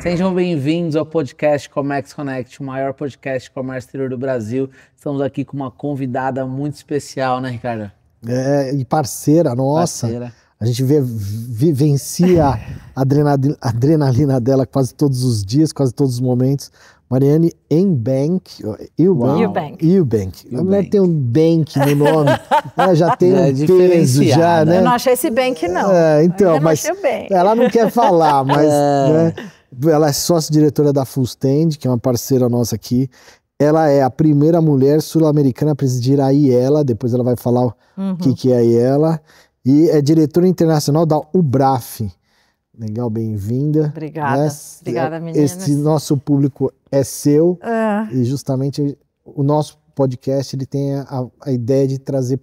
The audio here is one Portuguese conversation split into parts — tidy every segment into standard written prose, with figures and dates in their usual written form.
Sejam bem-vindos ao podcast Comex Connect, o maior podcast de comércio exterior do Brasil. Estamos aqui com uma convidada muito especial, né, Ricardo? E parceira nossa. Parceira. A gente vivencia a adrenalina dela quase todos os dias, quase todos os momentos. Mariane Eubank. A mulher tem um bank no nome. Ela já tem um peso, já, né? Eu não achei esse bank, não. Então, mas ela não quer falar, mas né, ela é sócia-diretora da Full Stand, que é uma parceira nossa aqui. Ela é a primeira mulher sul-americana a presidir a IELA, depois ela vai falar o que é a IELA. E é diretora internacional da UBRAF. Legal, bem-vinda. Obrigada. Né? Obrigada, meninas. Esse nosso público é seu. E justamente o nosso podcast ele tem a ideia de trazer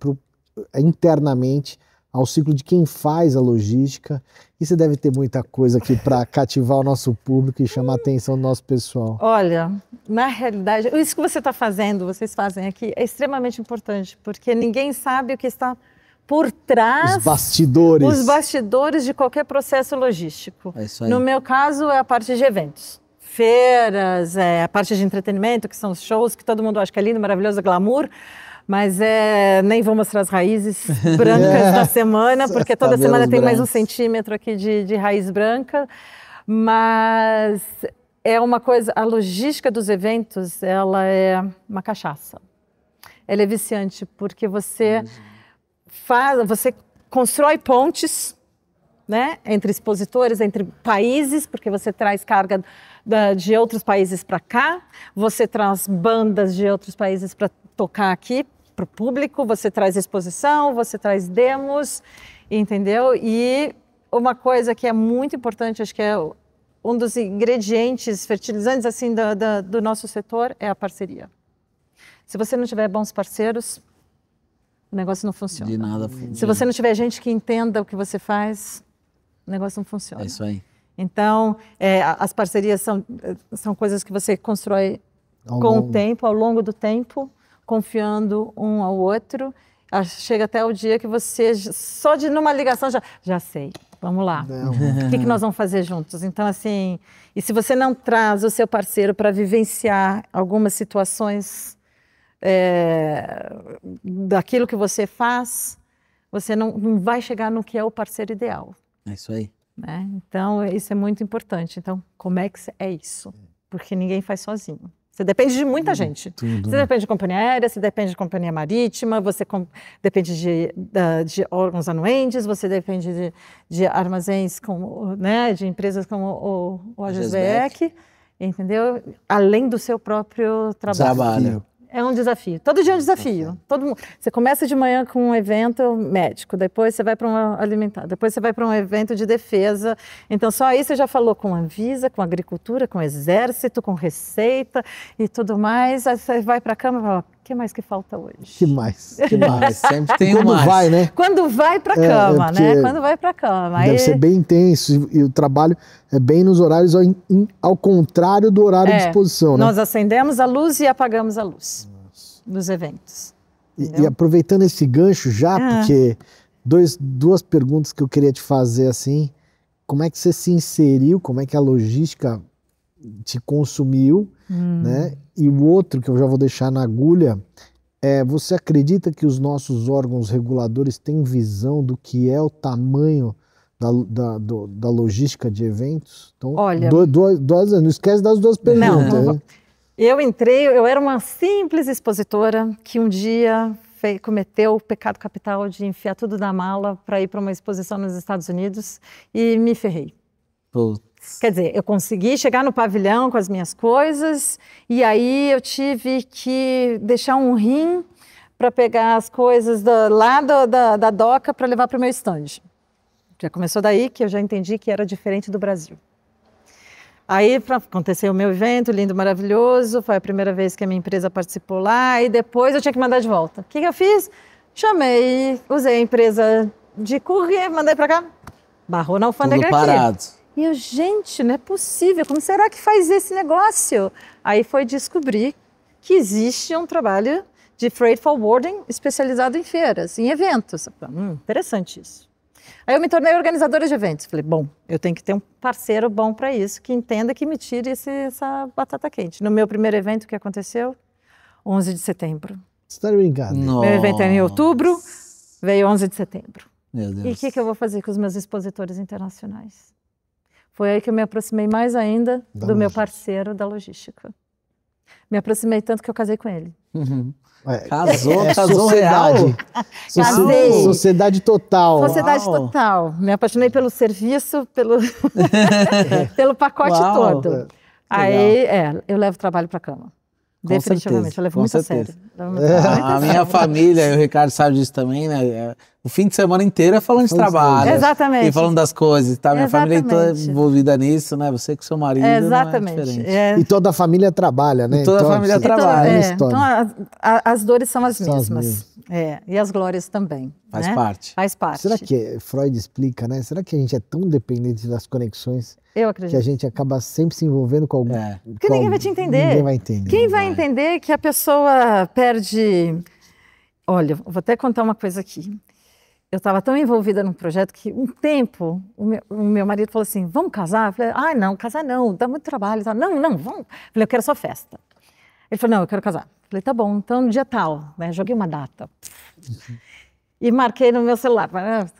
internamente ao ciclo de quem faz a logística. E você deve ter muita coisa aqui para cativar o nosso público e chamar a atenção do nosso pessoal. Olha, na realidade, isso que você está fazendo, vocês fazem aqui, é extremamente importante, porque ninguém sabe o que está por trás, os bastidores de qualquer processo logístico. É isso aí. No meu caso, é a parte de eventos. Feiras, a parte de entretenimento, que são os shows, que todo mundo acha que é lindo, maravilhoso, glamour, mas nem vou mostrar as raízes brancas da semana, porque toda semana tem mais 1 centímetro aqui de raiz branca, mas é uma coisa, a logística dos eventos, ela é uma cachaça. Ela é viciante, porque você constrói pontes, né, entre expositores, entre países, porque você traz carga de outros países para cá, você traz bandas de outros países para tocar aqui para o público, você traz exposição, você traz demos, entendeu? E uma coisa que é muito importante, acho que é um dos ingredientes fertilizantes assim do nosso setor, é a parceria. Se você não tiver bons parceiros, o negócio não funciona. De nada funciona. Se você não tiver gente que entenda o que você faz, o negócio não funciona. É isso aí. Então, as parcerias são coisas que você constrói com o tempo, ao longo do tempo, confiando um ao outro. Chega até o dia que você, só de numa ligação, já sei, vamos lá. O que nós vamos fazer juntos? Então, assim, e se você não traz o seu parceiro para vivenciar algumas situações daquilo que você faz, você não vai chegar no que é o parceiro ideal. É isso aí. Né? Então, isso é muito importante. Então, Comex é isso, porque ninguém faz sozinho. Você depende de muita gente. Você depende de companhia aérea, você depende de companhia marítima, você depende de órgãos anuentes, você depende de armazéns, né, de empresas como o AGSBEC, entendeu? Além do seu próprio trabalho. É um desafio. Todo dia é um desafio. Você começa de manhã com um evento médico, depois você vai para um alimentar, depois você vai para um evento de defesa. Então, só aí você já falou com a Anvisa, com a agricultura, com o exército, com receita e tudo mais. Aí você vai para a cama e fala, o que mais que falta hoje? Que mais? Sempre tem Quando mais. vai, né? Quando vai para a cama, né? Quando vai para a cama. Deve ser bem intenso e o trabalho é bem nos horários ao contrário do horário de exposição, né? Nós acendemos a luz e apagamos a luz dos eventos. E aproveitando esse gancho já, porque duas perguntas que eu queria te fazer assim, como é que você se inseriu, como é que a logística te consumiu, né? E o outro que eu já vou deixar na agulha você acredita que os nossos órgãos reguladores têm visão do que é o tamanho da logística de eventos? Então, olha, não esquece das duas perguntas. Não. Eu era uma simples expositora que um dia cometeu o pecado capital de enfiar tudo na mala para ir para uma exposição nos Estados Unidos e me ferrei. Quer dizer, eu consegui chegar no pavilhão com as minhas coisas e aí eu tive que deixar um rim para pegar as coisas lá da doca para levar para o meu stand. Já começou daí que eu já entendi que era diferente do Brasil. Aí aconteceu o meu evento, lindo, maravilhoso, foi a primeira vez que a minha empresa participou lá e depois eu tinha que mandar de volta. O que eu fiz? Chamei, usei a empresa de courier, mandei para cá, barrou na alfândega tudo parado. Aqui. E eu, gente, não é possível, como será que faz esse negócio? Aí foi descobrir que existe um trabalho de freight forwarding especializado em feiras, em eventos. Interessante isso. Aí eu me tornei organizadora de eventos. Falei, bom, eu tenho que ter um parceiro bom para isso, que entenda que me tire essa batata quente. No meu primeiro evento, o que aconteceu? 11 de setembro. Você tá brincando? Meu evento é em outubro, veio 11 de setembro. Meu Deus. E o que eu vou fazer com os meus expositores internacionais? Foi aí que eu me aproximei mais ainda do meu parceiro da logística. Me aproximei tanto que eu casei com ele. Uhum. Casou real? Casei. Sociedade total. Sociedade total. Me apaixonei pelo serviço, pelo pacote todo. Aí, eu levo trabalho para a cama. Definitivamente, eu levo muito a sério. A minha família, e o Ricardo sabe disso também, né? O fim de semana inteiro é falando de trabalho. Exatamente. E falando das coisas, tá? Minha família é toda envolvida nisso, né? Você com seu marido exatamente. Não é diferente. E toda a família trabalha, né? E toda a família trabalha. Então, as dores são as mesmas. E as glórias também. Faz parte. Faz parte. Será que Freud explica, né? Será que a gente é tão dependente das conexões? Eu acredito. Que a gente acaba sempre se envolvendo com algum... Porque ninguém vai te entender. Ninguém vai entender. Quem vai entender que a pessoa perde... Olha, vou até contar uma coisa aqui. Eu estava tão envolvida num projeto que um tempo o meu marido falou assim, vamos casar? Eu falei, não, casar não, dá muito trabalho. Não, vamos. Eu falei, eu quero só festa. Ele falou, não, eu quero casar. Eu falei, tá bom, então no dia tal, né? Joguei uma data. E marquei no meu celular,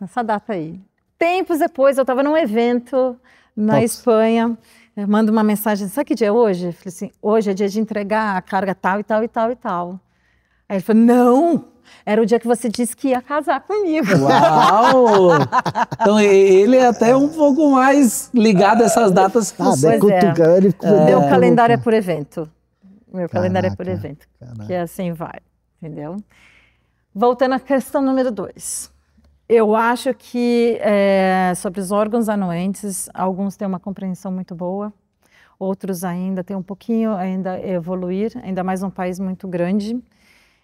essa data aí. Tempos depois, eu estava num evento na Espanha, eu mando uma mensagem, sabe que dia é hoje? Eu falei assim, hoje é dia de entregar a carga tal e tal e tal e tal. Aí ele falou, não, era o dia que você disse que ia casar comigo. Uau! Então ele é até um pouco mais ligado a essas datas que você... Meu calendário é por evento. Meu calendário é por evento. Que assim vai, entendeu? Voltando à questão número 2. Eu acho que sobre os órgãos anuentes, alguns têm uma compreensão muito boa, outros ainda têm um pouquinho ainda a evoluir, ainda mais um país muito grande.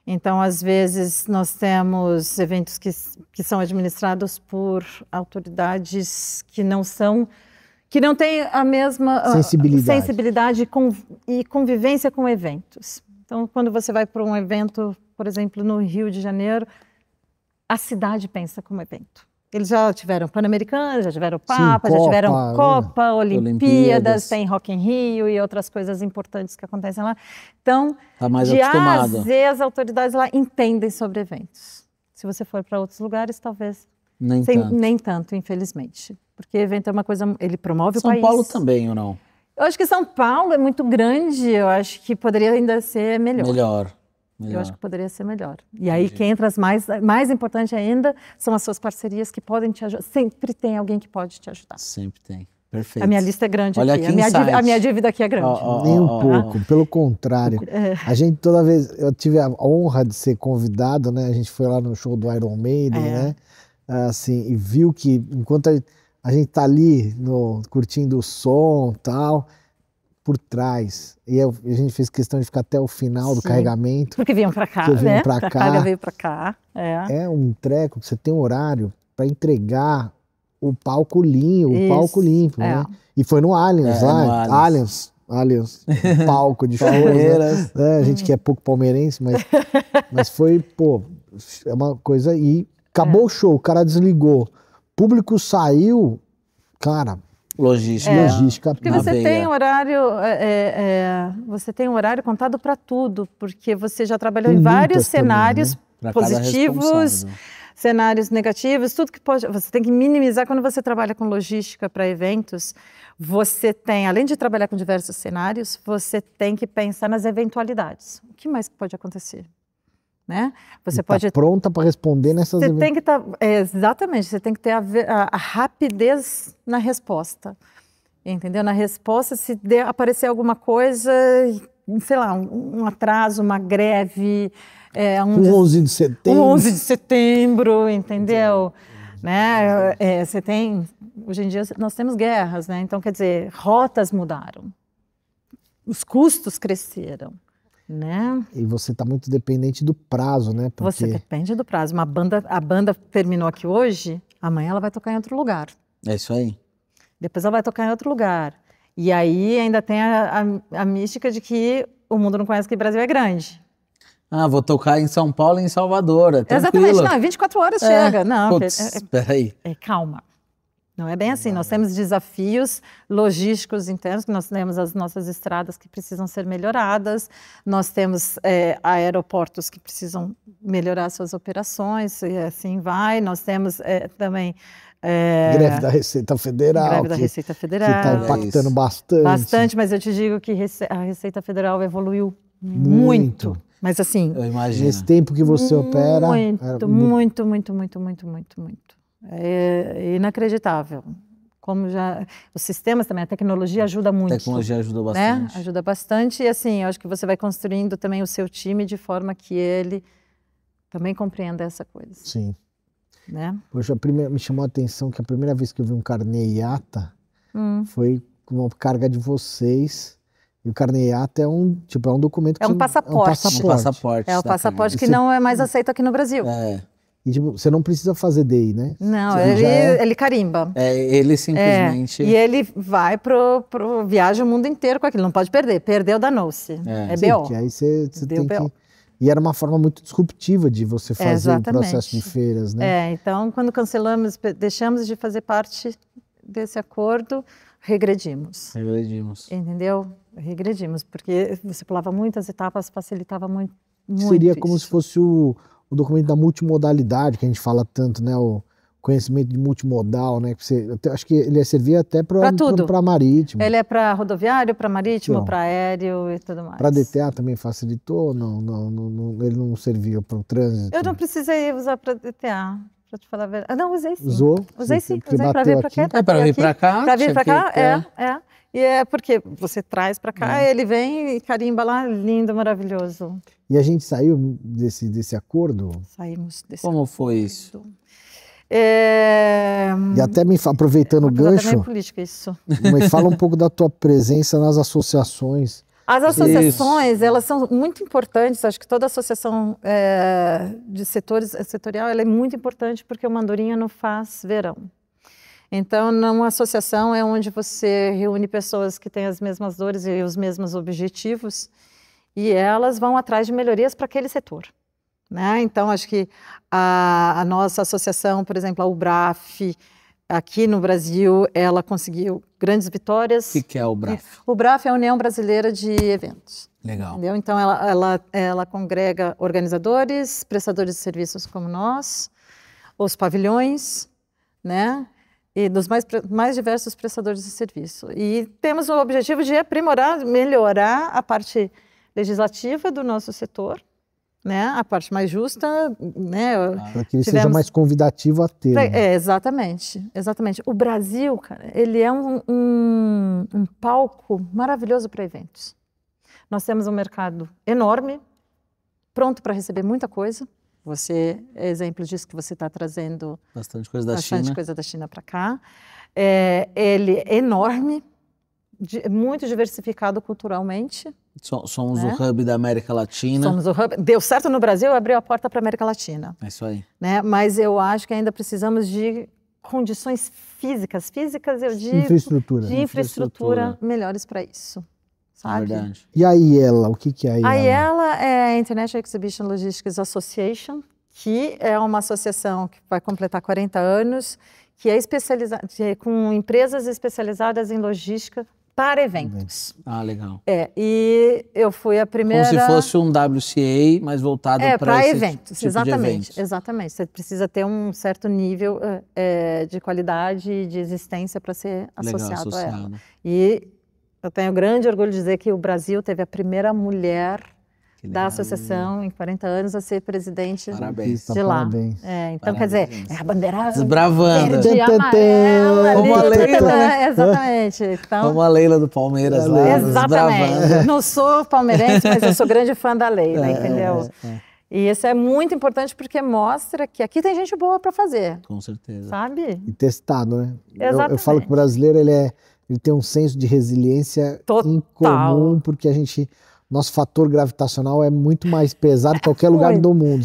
Então, às vezes, nós temos eventos que são administrados por autoridades que não têm a mesma sensibilidade e convivência com eventos. Então, quando você vai para um evento, por exemplo, no Rio de Janeiro, a cidade pensa como evento. Eles já tiveram Pan-Americana, já tiveram Papa, já tiveram Copa, Olimpíadas, tem Rock in Rio e outras coisas importantes que acontecem lá. Então, de A a Z, as autoridades lá entendem sobre eventos. Se você for para outros lugares, talvez nem tanto, infelizmente. Porque evento é uma coisa, ele promove o país. São Paulo também, ou não? Eu acho que São Paulo é muito grande, eu acho que poderia ainda ser melhor. Eu acho que poderia ser melhor. E aí que entra as mais importante ainda, são as suas parcerias que podem te ajudar. Sempre tem alguém que pode te ajudar. Sempre tem. Perfeito. A minha lista é grande Olha aqui. A minha dívida aqui é grande. Nem um pouco, pelo contrário. A gente toda vez, eu tive a honra de ser convidado, né? A gente foi lá no show do Iron Maiden, né? Assim, e viu que enquanto a gente tá ali curtindo o som e tal, por trás. E a gente fez questão de ficar até o final do carregamento. Porque vinham para cá, né? A carga veio para cá. É um treco que você tem um horário para entregar o palco limpo, né? E foi no Allianz lá. Allianz, palco de show. Né? A gente que é pouco palmeirense, mas foi, é uma coisa. E acabou o show, o cara desligou. O público saiu, cara. Logística. Porque você tem horário, você tem um horário contado para tudo, porque você já trabalhou em vários cenários positivos, cenários negativos, tudo que pode. Você tem que minimizar quando você trabalha com logística para eventos. Você tem, além de trabalhar com diversos cenários, você tem que pensar nas eventualidades. O que mais pode acontecer? Né? Você pode estar pronta para responder nessas... Você tem que estar... exatamente, você tem que ter a rapidez na resposta, entendeu? Na resposta, se aparecer alguma coisa, sei lá, um atraso, uma greve... um 11 de setembro. 11 de setembro, entendeu? Né? Você tem... Hoje em dia nós temos guerras, né? Então, quer dizer, rotas mudaram, os custos cresceram. Né? E você está muito dependente do prazo, né? Porque... Você depende do prazo. A banda terminou aqui hoje, amanhã ela vai tocar em outro lugar. É isso aí. Depois ela vai tocar em outro lugar. E aí ainda tem a mística de que o mundo não conhece que o Brasil é grande. Ah, vou tocar em São Paulo e em Salvador, é tranquilo. Exatamente, não, em 24 horas chega. Não, Putz, peraí. calma. Não é bem assim, nós temos desafios logísticos internos, que nós temos as nossas estradas que precisam ser melhoradas, nós temos aeroportos que precisam melhorar suas operações, e assim vai, nós temos também... greve da Receita Federal. Greve da Receita Federal. Que está impactando bastante. Bastante, mas eu te digo que a Receita Federal evoluiu muito. Mas assim... Eu imagino. Nesse tempo que você opera... Muito. É inacreditável. Como já os sistemas também, a tecnologia ajuda muito. A tecnologia ajuda bastante. Né? Ajuda bastante e assim, eu acho que você vai construindo também o seu time de forma que ele também compreenda essa coisa. Sim. Né? Poxa, me chamou a atenção que a primeira vez que eu vi um carnê IATA foi com uma carga de vocês. E o carnê IATA é um documento que... É um passaporte. É o passaporte que não é mais aceito aqui no Brasil. E tipo, você não precisa fazer DEI, né? Não, ele carimba. Ele simplesmente... E ele vai viaja o mundo inteiro com aquilo, não pode perder. Perdeu, danou-se. É BO. Que aí você tem que... E era uma forma muito disruptiva de você fazer o processo de feiras, né? Então, quando cancelamos, deixamos de fazer parte desse acordo, regredimos. Entendeu? Regredimos, porque você pulava muitas etapas, facilitava muito. Seria como se fosse o documento da multimodalidade, que a gente fala tanto, né? O conhecimento de multimodal, né? Acho que ele servia até para marítimo. Ele é para rodoviário, para marítimo, para aéreo e tudo mais. Para DTA também facilitou? Não, ele não servia para o trânsito? Eu não precisei usar para DTA, para te falar a verdade. Não, usei sim. Usou? Usei sim, para vir para cá. Para vir para cá? Para vir para cá, E é porque você traz para cá, ele vem e carimba lá, lindo, maravilhoso. E a gente saiu desse acordo? Saímos desse acordo. Como foi isso? E até aproveitando o gancho, também é política, isso. Me fala um pouco da tua presença nas associações. As associações, elas são muito importantes, acho que toda associação de setorial ela é muito importante porque uma andorinha não faz verão. Então, uma associação é onde você reúne pessoas que têm as mesmas dores e os mesmos objetivos e elas vão atrás de melhorias para aquele setor. Né? Então, acho que a nossa associação, por exemplo, a UBRAF, aqui no Brasil, ela conseguiu grandes vitórias. O que é a UBRAF? O UBRAF é a União Brasileira de Eventos. Legal. Entendeu? Então, ela congrega organizadores, prestadores de serviços como nós, os pavilhões, né? E dos mais diversos prestadores de serviço. E temos o objetivo de aprimorar, melhorar a parte legislativa do nosso setor, né? A parte mais justa, né? Para que ele seja mais convidativo a ter. Exatamente. O Brasil, cara, ele é um palco maravilhoso para eventos. Nós temos um mercado enorme, pronto para receber muita coisa. Você é exemplo disso que você está trazendo bastante coisa da China para cá. Ele é enorme, muito diversificado culturalmente. Somos o hub da América Latina. Somos o hub. Deu certo no Brasil, abriu a porta para a América Latina. É isso aí. Né? Mas eu acho que ainda precisamos de condições físicas eu digo, de infraestrutura melhores para isso. Sabe? Verdade. E a IELA, o que é a IELA? A IELA é a International Exhibition Logistics Association, que é uma associação que vai completar 40 anos, que é especializada com empresas especializadas em logística para eventos. Ah, legal. E eu fui a primeira... Como se fosse um WCA, mas voltado para eventos, tipo exatamente, de eventos. Exatamente. Você precisa ter um certo nível de qualidade e de existência para ser associado a ela. E eu tenho grande orgulho de dizer que o Brasil teve a primeira mulher da associação em 40 anos a ser presidente de lá. Parabéns. Então, quer dizer, é a bandeira desbravando. Verde e amarela. Como a Leila. Exatamente. Então, como a Leila do Palmeiras lá. Exatamente. Não sou palmeirense, mas eu sou grande fã da Leila, entendeu? E isso é muito importante porque mostra que aqui tem gente boa para fazer. Com certeza. Sabe? E testado, né? Exatamente. Eu falo que o brasileiro ele tem um senso de resiliência incomum, porque nosso fator gravitacional é muito mais pesado que qualquer lugar do mundo.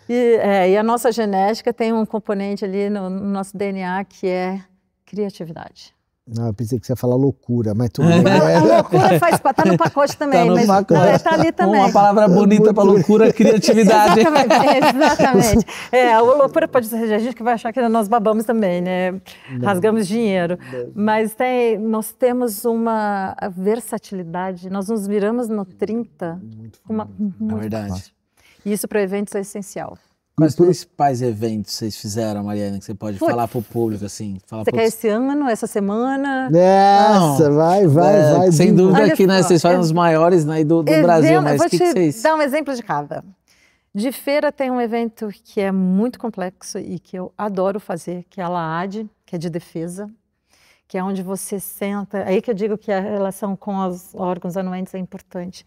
E a nossa genética tem um componente ali no nosso DNA que é criatividade. Não, eu pensei que você ia falar loucura, mas tudo bem. A loucura tá no pacote também, no mas pacote. Não, tá ali também. Uma palavra bonita para loucura, criatividade. Exatamente. A loucura pode ser a gente que vai achar que nós babamos também, né? Rasgamos dinheiro. Mas nós temos uma versatilidade, nós nos viramos no 30. É verdade. E isso para eventos é essencial. Quais principais eventos vocês fizeram, Mariana, que você pode falar para o público, assim? Você quer esse ano, essa semana? Essa, vai. Sem dúvida Olha aqui, né? Vocês fazem os maiores, né, do Brasil, mas o que vocês... Vou te dar um exemplo de cada. De feira tem um evento que é muito complexo e que eu adoro fazer, que é a LAAD, que é de defesa, que é onde você senta... Aí que eu digo que a relação com os órgãos anuentes é importante.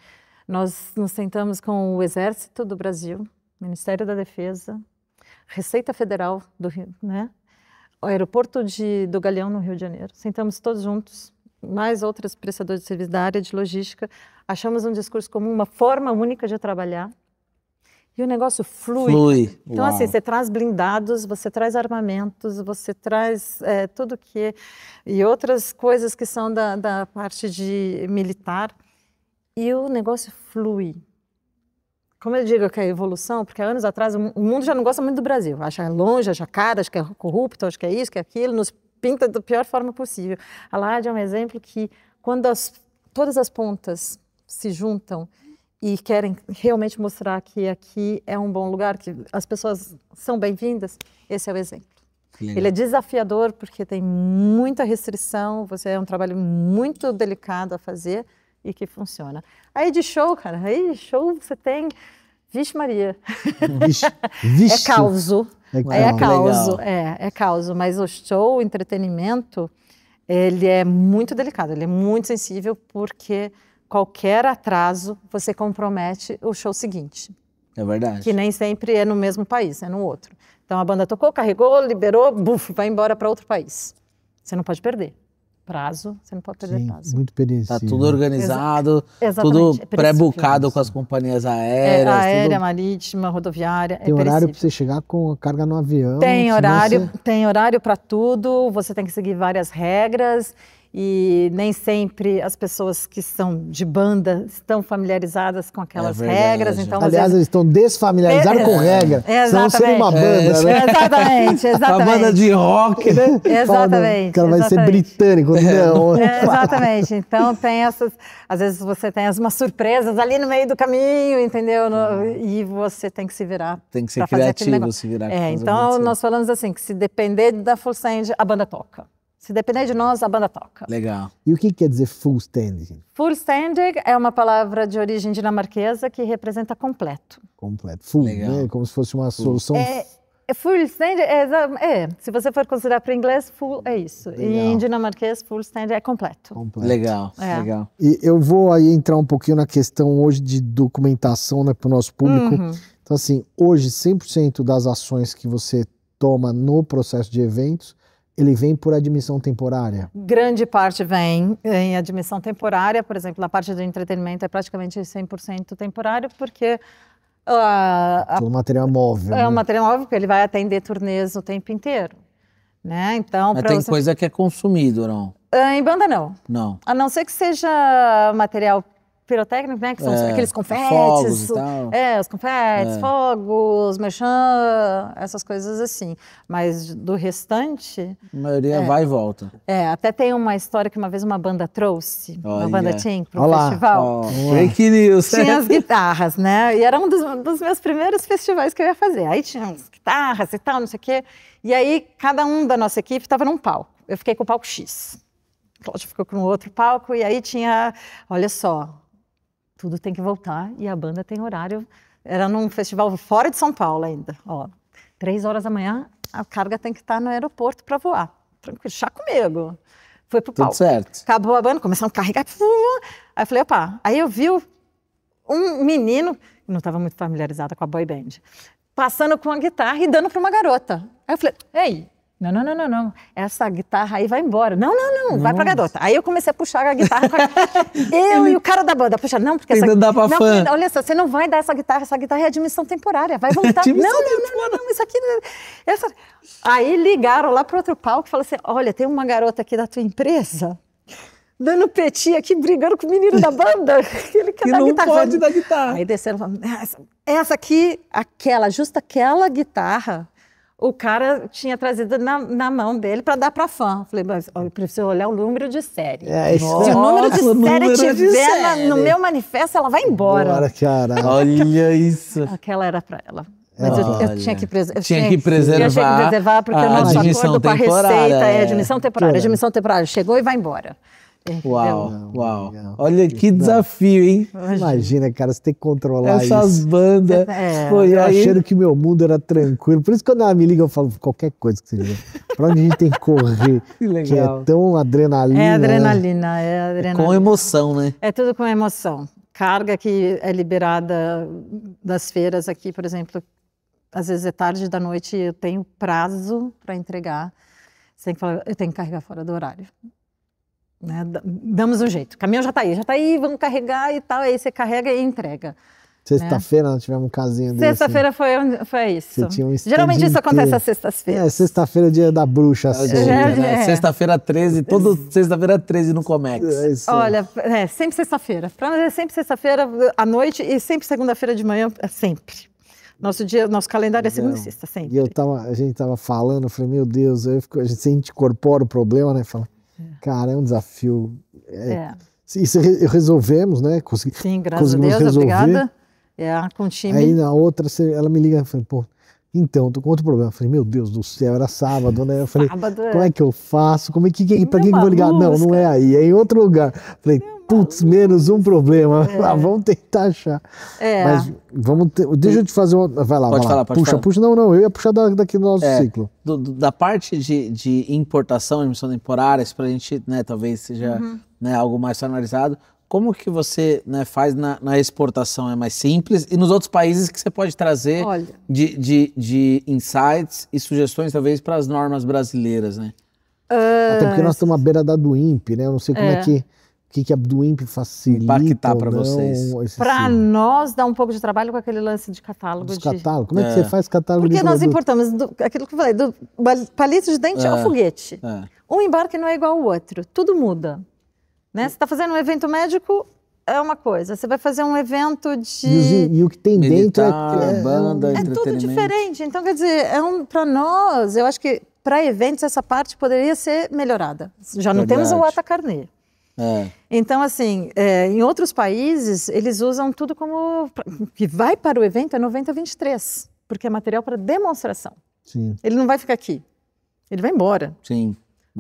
Nós nos sentamos com o Exército do Brasil, Ministério da Defesa, Receita Federal do Rio, né? O aeroporto do Galeão, no Rio de Janeiro. Sentamos todos juntos, mais outros prestadores de serviço da área de logística, achamos um discurso comum, uma forma única de trabalhar, e o negócio flui. Então, assim, você traz blindados, você traz armamentos, você traz tudo que... E outras coisas que são da parte de militar, e o negócio flui. Como eu digo que é evolução, porque há anos atrás o mundo já não gosta muito do Brasil, acha longe, acha caro, acha que é corrupto, acha que é isso, que é aquilo, nos pinta da pior forma possível. A LAAD é um exemplo que quando todas as pontas se juntam e querem realmente mostrar que aqui é um bom lugar, que as pessoas são bem-vindas, esse é o exemplo. Ele é desafiador porque tem muita restrição, é um trabalho muito delicado a fazer, e que funciona. Aí de show, cara, você tem... Vixe Maria. Vixe. É causo. É causo. causo. Mas o show, o entretenimento, ele é muito delicado, ele é muito sensível, porque qualquer atraso, você compromete o show seguinte. É verdade. Que nem sempre é no mesmo país, é no outro. Então a banda tocou, carregou, liberou, vai embora para outro país. Você não pode perder. Prazo, você não pode perder prazo. Muito perecível. Tá tudo organizado, Exatamente. tudo pré-bucado com as companhias aéreas. Aérea, tudo... marítima, rodoviária. Tem horário para você chegar com a carga no avião. Tem horário para tudo, você tem que seguir várias regras. E nem sempre as pessoas que são de banda estão familiarizadas com aquelas regras. Então, aliás, eles estão desfamiliarizados com regra. Exatamente. Senão seria uma banda, né? Exatamente. Uma banda de rock, né? Exatamente. Ela vai ser britânico. Não. Exatamente. Então, tem essas... Às vezes você tem umas surpresas ali no meio do caminho, entendeu? E você tem que se virar. Tem que ser criativo, se virar. Então, nós falamos assim, que se depender da full stand, a banda toca. Se depender de nós, a banda toca. Legal. E o que quer dizer full standing? Full standing é uma palavra de origem dinamarquesa que representa completo. Completo. Full, né? Como se fosse uma solução... Full standing se você for considerar para o inglês, full é isso. Legal. E em dinamarquês, full standing é completo. Legal. E eu vou aí entrar um pouquinho na questão hoje de documentação, né, para o nosso público. Então, assim, hoje 100% das ações que você toma no processo de eventos, ele vem por admissão temporária? Grande parte vem em admissão temporária, por exemplo, na parte do entretenimento é praticamente 100% temporário, porque... o material móvel. É um material móvel, porque ele vai atender turnês o tempo inteiro. Né? Então, mas tem coisa que é consumido, não? Em banda, não. Não. A não ser que seja material pirotécnico, né? Que são aqueles confetes. Fogos e tal. Os confetes, fogos, merchan, essas coisas assim. Mas do restante... A maioria vai e volta. Até tem uma história que uma vez uma banda trouxe, uma banda tinha para um festival. Fake news. Tinha as guitarras, né? E era um dos meus primeiros festivais que eu ia fazer. Aí tinha as guitarras e tal, não sei o quê. E aí cada um da nossa equipe estava num palco. Eu fiquei com o palco X. O Cláudio ficou com outro palco. E aí tinha, olha só... Tudo tem que voltar e a banda tem horário. Era num festival fora de São Paulo ainda. 3 horas da manhã, a carga tem que estar no aeroporto para voar. Tranquilo, chá comigo. Foi pro palco. Tudo certo. Acabou a banda, começaram a carregar. Aí eu falei, opa. Aí eu vi um menino, não estava muito familiarizada com a boy band, passando com a guitarra e dando para uma garota. Aí eu falei, ei, Não. Essa guitarra aí vai embora. Não, vai pra garota. Aí eu comecei a puxar a guitarra. Eu e o cara da banda puxando. Não, porque tentando dar pra fã. Olha só, você não vai dar essa guitarra é admissão temporária. Vai voltar. Não, isso aqui... Aí ligaram lá pro outro palco e falaram assim, olha, tem uma garota aqui da tua empresa dando petit aqui, brigando com o menino da banda. Ele quer dar não guitarra. Pode dar guitarra. Aí desceram e falaram, essa aqui, justo aquela guitarra, o cara tinha trazido na mão dele para dar para fã. Eu falei, mas eu preciso olhar o número de série. Se o número de série tiver no meu manifesto, ela vai embora. Bora, caralho. Olha isso. Aquela era para ela. Mas eu tinha que preservar. Tinha que preservar porque o nosso acordo com a Receita é admissão temporária. Admissão temporária. Chegou e vai embora. Uau. Olha que desafio, hein? Imagina, cara, você tem que controlar essas isso. bandas. Eu achando que meu mundo era tranquilo. Por isso que quando ela me liga, eu falo qualquer coisa que seja. Pra onde a gente tem que correr. Que legal. Que é tão adrenalina. É adrenalina. Com emoção, né? É tudo com emoção. Carga que é liberada das feiras aqui, por exemplo, às vezes é tarde da noite, eu tenho prazo para entregar. Você tem que falar, eu tenho que carregar fora do horário. Né? Damos um jeito. O caminhão já está aí, vamos carregar e tal. Aí você carrega e entrega. Sexta-feira nós tivemos um casinho desse. Sexta-feira foi isso. Geralmente isso acontece às sextas-feiras. Sexta-feira é dia da bruxa. Sexta-feira 13, sexta-feira 13 no Comex. Olha, sempre sexta-feira. Para nós é sempre sexta-feira à noite e sempre segunda-feira de manhã, sempre. Nosso calendário é segunda e sexta, sempre. E a gente tava falando, eu falei, meu Deus, a gente incorpora o problema, né? Fala, cara, é um desafio. Isso resolvemos, né? Sim, graças a Deus, obrigada. Com o time. Aí na outra, ela me liga e falei, pô, então, tô com outro problema. Eu falei, meu Deus do céu, era sábado, né? Eu falei, como é que eu faço? Pra quem eu vou ligar? Não é aí, é em outro lugar. Eu falei, putz, menos um problema. Vamos tentar achar. Mas vamos deixa eu te fazer uma... Vai lá, pode falar. Puxa. Não, eu ia puxar daqui do nosso ciclo. Da parte de importação, emissão temporária, isso pra gente, né, talvez seja algo mais finalizado. Como que você faz na exportação? É mais simples? E nos outros países que você pode trazer de insights e sugestões, talvez, para as normas brasileiras, né? Até porque nós estamos à beira da do INPE, né? Eu não sei como é que a do INPE facilita impactar para vocês. Para nós dá um pouco de trabalho com aquele lance de catálogo. Catálogo? Como é que você faz catálogo de produto? Porque nós importamos, aquilo que eu falei, do palito de dente ao foguete. Um embarque não é igual ao outro, tudo muda. Né? Você está fazendo um evento médico, é uma coisa. Você vai fazer um evento de... E o que tem militar, dentro banda, é tudo diferente. Então, quer dizer, para nós, eu acho que para eventos essa parte poderia ser melhorada. Já não temos o ATA Carnê. Então, assim, em outros países, eles usam tudo como... que vai para o evento é 90-23, porque é material para demonstração. Sim. Ele não vai ficar aqui. Ele vai embora. Sim.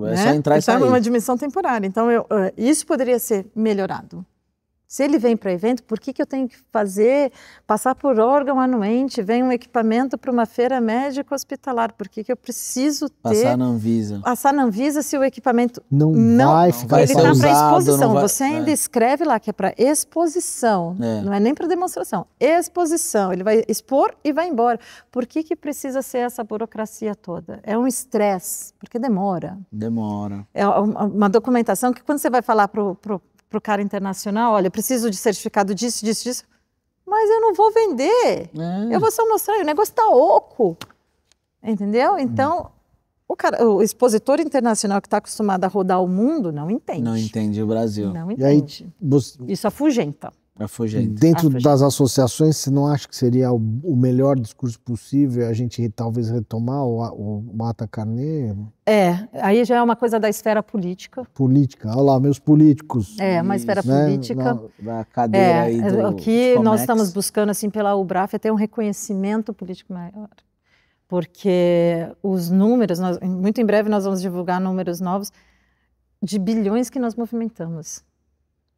É só entrar e sair. Então, é uma admissão temporária. Então, isso poderia ser melhorado. Se ele vem para evento, por que eu tenho que passar por órgão anuente, vem um equipamento para uma feira médico-hospitalar? Por que eu preciso ter... Passar na Anvisa. Passar na Anvisa se o equipamento não vai ficar ele está para exposição. Vai, você ainda escreve lá que é para exposição, não é nem para demonstração. Exposição, ele vai expor e vai embora. Por que precisa ser essa burocracia toda? É um estresse, porque demora. Demora. É uma documentação que quando você vai falar para o cara internacional, olha, eu preciso de certificado disso, mas eu não vou vender, eu vou só mostrar, o negócio está oco, entendeu? Então, o expositor internacional que está acostumado a rodar o mundo não entende. Não entende o Brasil. Não entende. Isso afugenta. Dentro das associações, você não acha que seria o melhor discurso possível a gente talvez retomar o ATA Carnê? Aí já é uma coisa da esfera política. Olha lá, meus políticos. Uma esfera política. Da cadeira aí do o que nós estamos buscando, assim, pela UBRAF é ter um reconhecimento político maior. Porque os números, muito em breve nós vamos divulgar números novos de bilhões que nós movimentamos.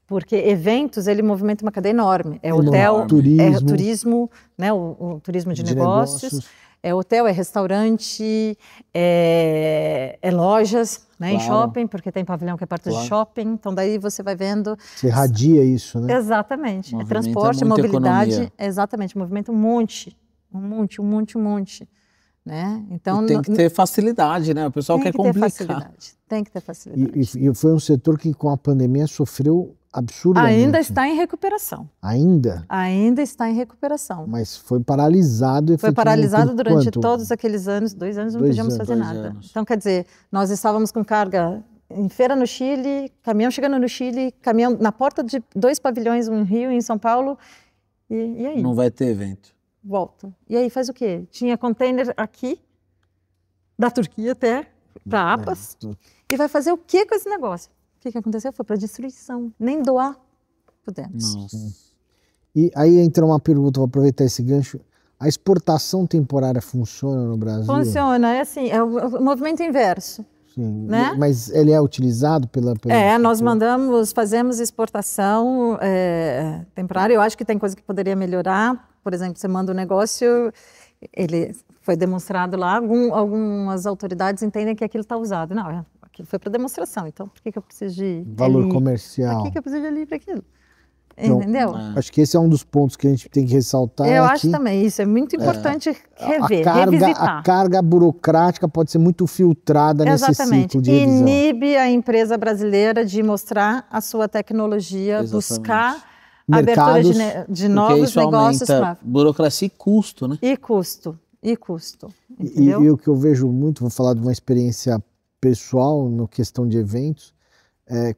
Porque eventos, ele movimenta uma cadeia enorme. É hotel, é turismo, né, o turismo de negócios. É hotel, é restaurante, é lojas, né, em shopping, porque tem pavilhão que é perto de shopping. Então, daí você vai vendo... Você irradia isso, né? Exatamente. Movimenta transporte, mobilidade. Economia. Exatamente, movimenta um monte. né? Então tem que ter facilidade, né? O pessoal quer complicar. Tem que ter facilidade. E foi um setor que com a pandemia sofreu absurdamente. Ainda está em recuperação. Ainda? Ainda está em recuperação. Mas foi paralisado. Foi paralisado durante todos aqueles anos, 2 anos, não podíamos fazer nada. Então, quer dizer, nós estávamos com carga em feira no Chile, caminhão chegando no Chile, caminhão na porta de 2 pavilhões, um em Rio e em São Paulo. E aí? Não vai ter evento. Volta. E aí faz o quê? Tinha container aqui, da Turquia até, para Apas. E vai fazer o que com esse negócio? O que aconteceu? Foi para destruição. Nem doar pudemos. Nossa. E aí entra uma pergunta, vou aproveitar esse gancho. A exportação temporária funciona no Brasil? Funciona, é assim, é o movimento inverso. Sim, né? Mas ele é utilizado pela nós fazemos exportação temporária. Eu acho que tem coisa que poderia melhorar. Por exemplo, você manda um negócio, ele foi demonstrado lá, algumas autoridades entendem que aquilo está usado. Não, aquilo foi para demonstração, então por que eu preciso de valor comercial? Por que eu preciso de ali para aquilo? Então, entendeu? Acho que esse é um dos pontos que a gente tem que ressaltar. Eu acho também, isso é muito importante rever, revisitar. A carga burocrática pode ser muito filtrada nesse ciclo de revisão. Inibe a empresa brasileira de mostrar a sua tecnologia, buscar mercados, abertura de novos negócios. Burocracia e custo, né? E custo. Entendeu? E o que eu vejo muito, vou falar de uma experiência pessoal na questão de eventos,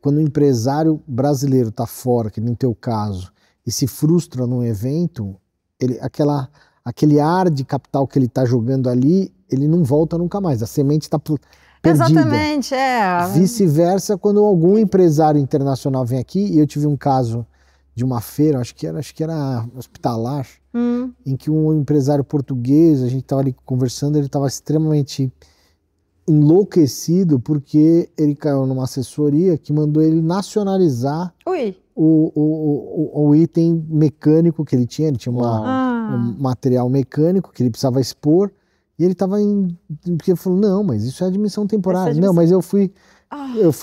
quando o empresário brasileiro está fora, que no teu caso, e se frustra num evento, aquele ar de capital que ele está jogando ali, ele não volta nunca mais, a semente está perdida. Exatamente, Vice-versa, quando algum empresário internacional vem aqui, e eu tive um caso de uma feira, acho que era hospitalar, em que um empresário português, a gente estava ali conversando, ele estava extremamente enlouquecido porque ele caiu numa assessoria que mandou ele nacionalizar o item mecânico que ele tinha um material mecânico que ele precisava expor, e ele estava porque ele falou, não, mas isso é admissão temporária. Não, mas eu fui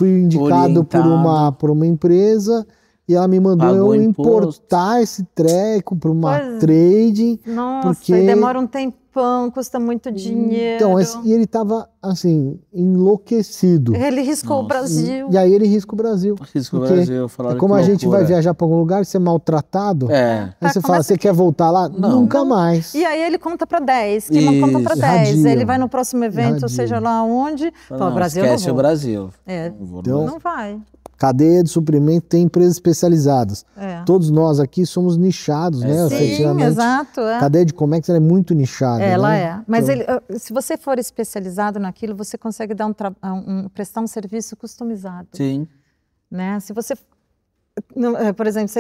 indicado por uma empresa e ela me mandou eu importar esse treco para uma trading. Nossa, porque e demora um tempão, custa muito dinheiro. Então, e ele estava, assim, enlouquecido. Ele riscou o Brasil. E aí ele risca o Brasil. Risca o Brasil. Como a gente vai viajar para algum lugar e ser maltratado, aí você fala, você quer voltar lá? Nunca mais. E aí ele conta para 10, que conta para 10. Ele vai no próximo evento, seja lá onde, fala, Brasil não esquece o Brasil. Então, não vai. Cadeia de suprimento tem empresas especializadas. Todos nós aqui somos nichados, né? Sim, exato. Cadeia de Comex é muito nichada. Ela né? Mas se você for especializado naquilo, você consegue dar prestar um serviço customizado. Sim. Né? Se você, por exemplo,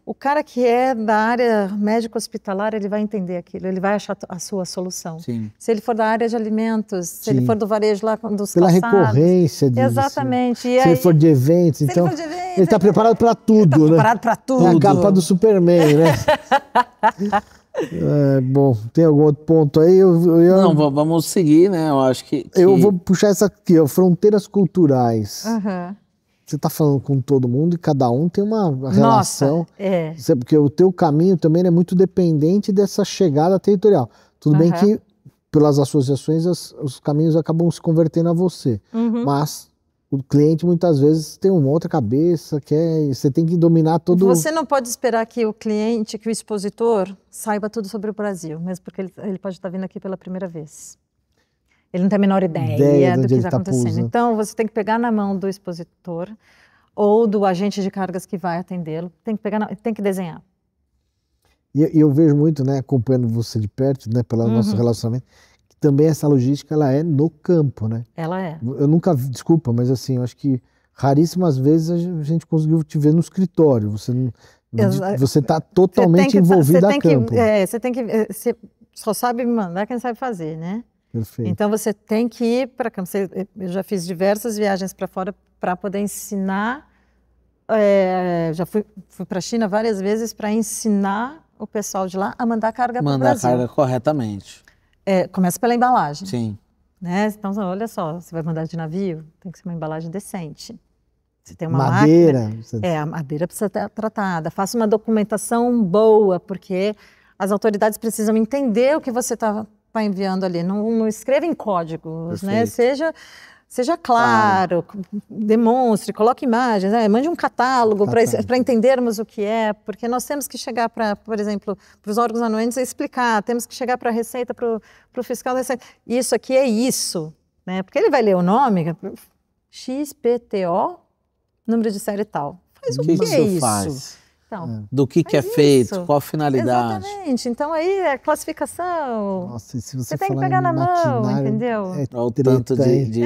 o cara que é da área médico-hospitalar, ele vai entender aquilo, ele vai achar a sua solução. Sim. Se ele for da área de alimentos, se ele for do varejo lá dos pela calçados, recorrência disso. Exatamente. Se ele for de eventos, então ele está preparado para tudo, né? Preparado para tudo. É a capa do Superman, né? Bom, tem algum outro ponto aí? Não, vamos seguir, né? Eu acho que... Eu vou puxar essa aqui, fronteiras culturais. Uhum. Você está falando com todo mundo e cada um tem uma relação. Nossa, Porque o teu caminho também é muito dependente dessa chegada territorial. Tudo bem que pelas associações os caminhos acabam se convertendo a você. Mas o cliente muitas vezes tem uma outra cabeça, você tem que dominar todo... Você não pode esperar que o cliente, que o expositor saiba tudo sobre o Brasil, mesmo porque ele pode estar vindo aqui pela primeira vez. Ele não tem a menor ideia do que está acontecendo. Então, você tem que pegar na mão do expositor ou do agente de cargas que vai atendê-lo, tem que desenhar. E eu vejo muito, né, acompanhando você de perto, né, pelo nosso relacionamento, que também essa logística, ela é no campo, né? Ela é. Eu nunca, desculpa, mas assim, eu acho que raríssimas vezes a gente conseguiu te ver no escritório. Você está totalmente envolvida a campo. Você só sabe mandar quem sabe fazer, né? Perfeito. Então você tem que ir para campo. Eu já fiz diversas viagens para fora para poder ensinar. Já fui para a China várias vezes para ensinar o pessoal de lá a mandar carga para o Brasil. Mandar carga corretamente. Começa pela embalagem. Sim. Né? Então, olha só, você vai mandar de navio, tem que ser uma embalagem decente. Você tem uma madeira. A madeira precisa estar tratada. Faça uma documentação boa, porque as autoridades precisam entender o que você está está enviando ali. Não escreva em códigos, né? Seja claro, demonstre, coloque imagens, mande um catálogo para entendermos o que é, porque nós temos que chegar para, por exemplo, para os órgãos anuentes e explicar, temos que chegar para a Receita, para o fiscal da Receita. Isso aqui é isso, né? Porque ele vai ler o nome, XPTO, número de série tal. Faz o que é isso? Faz? Então, do que é feito, qual a finalidade. Exatamente. Então aí é classificação. Nossa, e se você tem que pegar na mão, entendeu? Olha o tanto de...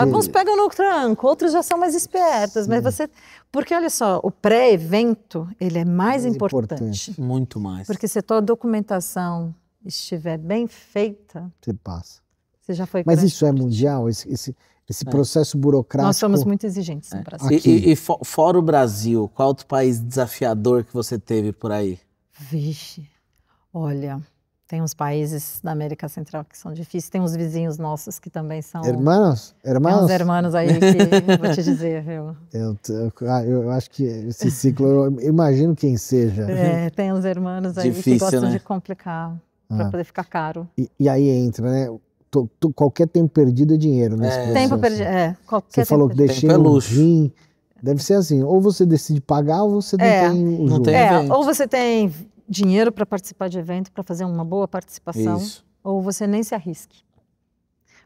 Alguns pegam no tranco, outros já são mais espertos, mas você... Porque olha só, o pré-evento, ele é mais importante. Muito mais. Porque se a tua documentação estiver bem feita... Você passa. Você já foi... Mas isso é mundial? Esse processo burocrático... Nós somos muito exigentes no Brasil. E fora o Brasil, qual outro país desafiador que você teve por aí? Vixe, olha, tem uns países da América Central que são difíceis, tem uns vizinhos nossos que também são... Hermanos? Tem uns hermanos aí que vou te dizer, viu? Eu acho que esse ciclo, eu imagino quem seja. Tem uns hermanos aí difícil, que gostam né? de complicar, para poder ficar caro. E aí entra, né? Qualquer tempo perdido é dinheiro nesse processo. Tempo perdido, Você falou que deixei um rim. Deve ser assim, ou você decide pagar ou você não tem o jogo. Ou você tem dinheiro para participar de evento, para fazer uma boa participação, ou você nem se arrisque.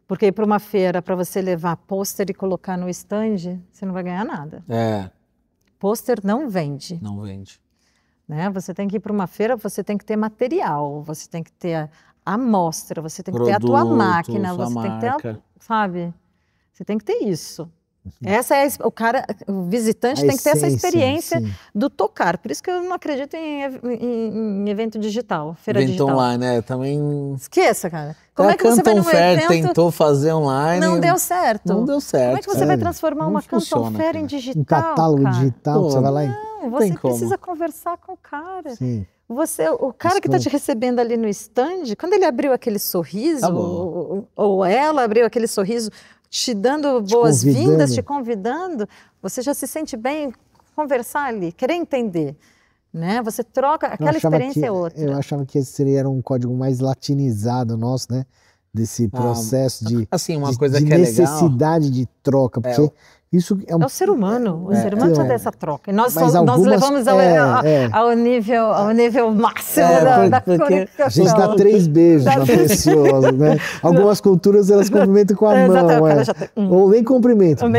Porque ir para uma feira, para você levar pôster e colocar no stand, você não vai ganhar nada. Pôster não vende. Não vende. Né? Você tem que ir para uma feira, você tem que ter material, você tem que ter amostra, você tem que ter a tua máquina, você tem que ter, sabe? Você tem que ter isso. Essa é o visitante tem que ter essa experiência do tocar. Por isso que eu não acredito em evento digital, feira digital. Online, né? Também... Esqueça, cara. Como é que você vai num evento... tentou fazer online... Não deu certo. Não deu certo. Como é que você vai transformar uma Canton Fair em digital, um catálogo digital, você vai lá e... Não, você precisa conversar com o cara. Sim. O cara que está te recebendo ali no stand, quando ele abriu aquele sorriso, ou ela abriu aquele sorriso, te dando boas-vindas, te convidando, você já se sente bem conversar ali, querer entender. Né? Você troca, aquela experiência é outra. Eu achava que esse seria um código mais latinizado nosso, né? Desse processo de necessidade de troca, porque isso é o ser humano. O ser humano precisa dessa troca. E nós levamos ao nível máximo da comunicação. A gente dá 3 beijos na pessoa, né? Algumas culturas elas cumprimentam com a mão. Ou nem cumprimentam.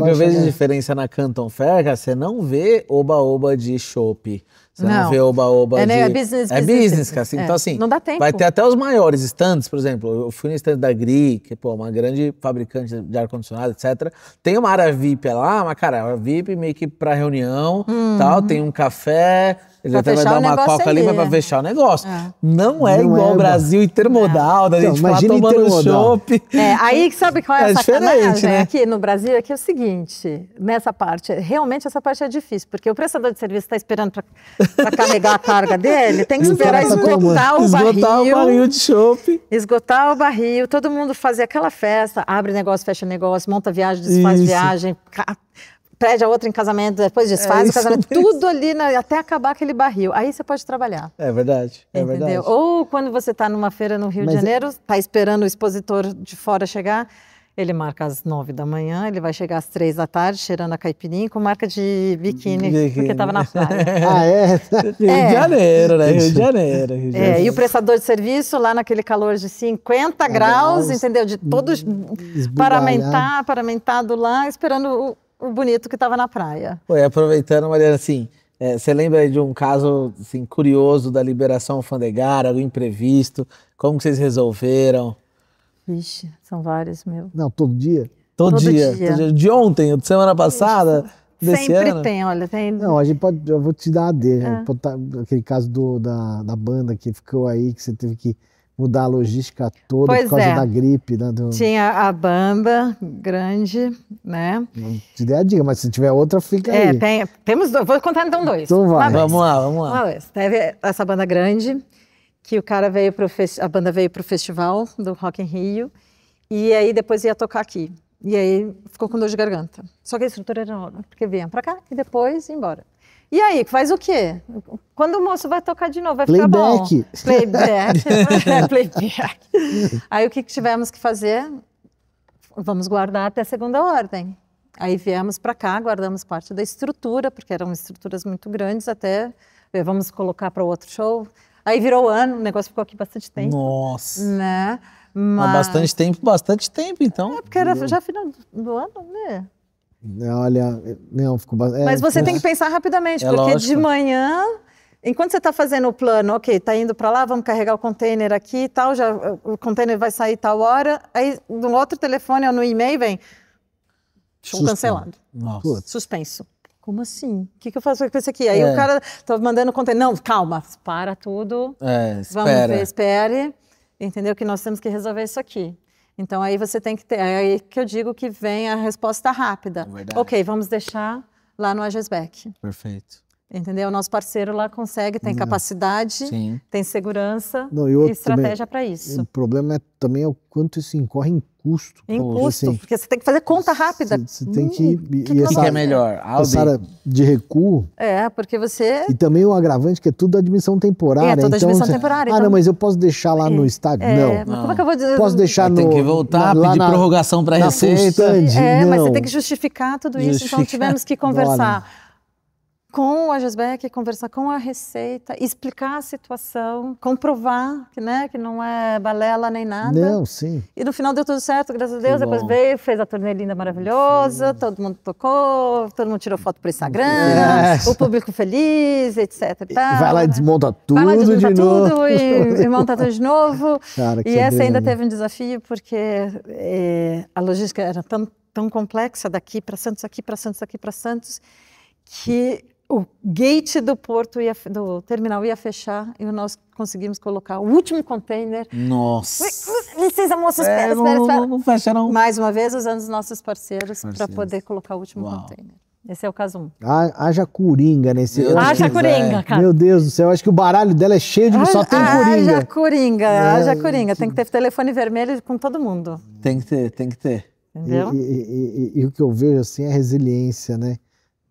Eu vejo diferença na Canton Fair, cara, você não vê oba-oba de chopp. Você não vê oba-oba de... É business, cara. Então, assim, não dá tempo. Vai ter até os maiores stands, por exemplo. Eu fui no stand da GRI, que é uma grande fabricante de ar-condicionado, etc. Tem uma área VIP lá, mas, cara, a VIP meio que pra reunião, tal, tem um café... Ele até vai dar uma coca ali, mas pra fechar o negócio. Não é igual ao Brasil intermodal, da gente lá tomando chopp. Aí sabe qual é a sacanagem? Né? Aqui no Brasil, aqui é o seguinte, nessa parte, realmente essa parte é difícil, porque o prestador de serviço está esperando para carregar a carga dele, tem que esperar esgotar o barril de chopp. Esgotar o barril, todo mundo fazer aquela festa, abre negócio, fecha negócio, monta viagem, desfaz viagem, pede a outra em casamento, depois desfaz o casamento, tudo ali até acabar aquele barril. Aí você pode trabalhar. É verdade, verdade. Ou quando você está numa feira no Rio de Janeiro, está esperando o expositor de fora chegar, ele marca às 9 da manhã, ele vai chegar às 3 da tarde, cheirando a caipirinha com marca de biquíni, porque estava na praia. Rio de Janeiro, né? Rio de Janeiro. E o prestador de serviço lá naquele calor de 50 graus, entendeu? De todos paramentado lá, esperando o bonito que estava na praia. Aproveitando, Mariana, assim, você lembra de um caso assim, curioso da liberação alfandegária, algo imprevisto? Como que vocês resolveram? Vixe, são vários, meu. Não, todo dia? Todo dia. De ontem, de semana passada, desse ano? Sempre tem, olha, tem... Não, a gente pode, eu vou te dar a deixa. Aquele caso da banda que ficou aí, que você teve que mudar a logística toda por causa da gripe. Né, Tinha a banda grande, né? Não te dei a dica, mas se tiver outra, fica aí. Temos dois, vou contar então 2. Então vai. Vamos lá. Uma vez. Teve essa banda grande, que o cara veio a banda veio pro festival do Rock in Rio, e aí depois ia tocar aqui. E aí ficou com dor de garganta. Só que a estrutura era enorme, porque vinha pra cá e depois ia embora. E aí, faz o quê? Quando o moço vai tocar de novo, vai ficar bom. Playback. Playback. Aí o que tivemos que fazer? Vamos guardar até a segunda ordem. Aí viemos para cá, guardamos parte da estrutura, porque eram estruturas muito grandes, até vamos colocar para o outro show. Aí virou ano, o negócio ficou aqui bastante tempo. Nossa! Né? Mas bastante tempo, então. É, porque era já final do ano, né? Olha, não, ficou bastante... Mas você tem que pensar rapidamente, porque lógico. de manhã, enquanto você está fazendo o plano, ok, está indo para lá, vamos carregar o container aqui e tal, o container vai sair tal hora, aí no outro telefone ou no e-mail vem, show cancelado. Nossa. Suspenso. Como assim? O que eu faço com isso aqui? Aí o cara tá mandando container, não, calma, para tudo, vamos ver, espere, entendeu? Que nós temos que resolver isso aqui. Então, aí você tem que ter, é aí que eu digo que vem a resposta rápida. Ok, vamos deixar lá no Agesbec. Perfeito. Entendeu? O nosso parceiro lá consegue, tem capacidade, tem segurança e estratégia para isso. O problema também é o quanto isso incorre em custo. Em custo, porque você tem que fazer conta rápida. Você tem que... O que é melhor? Essa área de recuo... porque você... E também o agravante que é tudo admissão temporária. Toda admissão temporária. Não, mas eu posso deixar lá no estádio? Não. Mas como é que eu vou dizer? Posso deixar no... Tem que voltar, pedir prorrogação para a Receita. Mas você tem que justificar tudo isso. Então tivemos que conversar com o Agesbec, conversar com a Receita, explicar a situação, comprovar que não é balela nem nada. Não, sim. E no final deu tudo certo, graças a Deus. Depois veio, fez a turnê linda, maravilhosa, todo mundo tocou, todo mundo tirou foto para o Instagram, o público feliz, etc. Vai lá e desmonta tudo vai lá, desmonta de tudo novo. E monta tudo de novo. Cara, e essa ainda teve um desafio, porque a logística era tão complexa, daqui para Santos, aqui para Santos, aqui para Santos, que o gate do porto, do terminal ia fechar e nós conseguimos colocar o último container. Nossa! Licença, moço, espera. Não fecha, não. Mais uma vez, usando os nossos parceiros para poder colocar o último container. Esse é o caso 1. Haja coringa nesse... Haja coringa, cara. Meu Deus do céu, eu acho que o baralho dela é cheio de... só tem coringa. Haja coringa. Tem que ter telefone vermelho com todo mundo. Tem que ter. Entendeu? E o que eu vejo assim é a resiliência, né?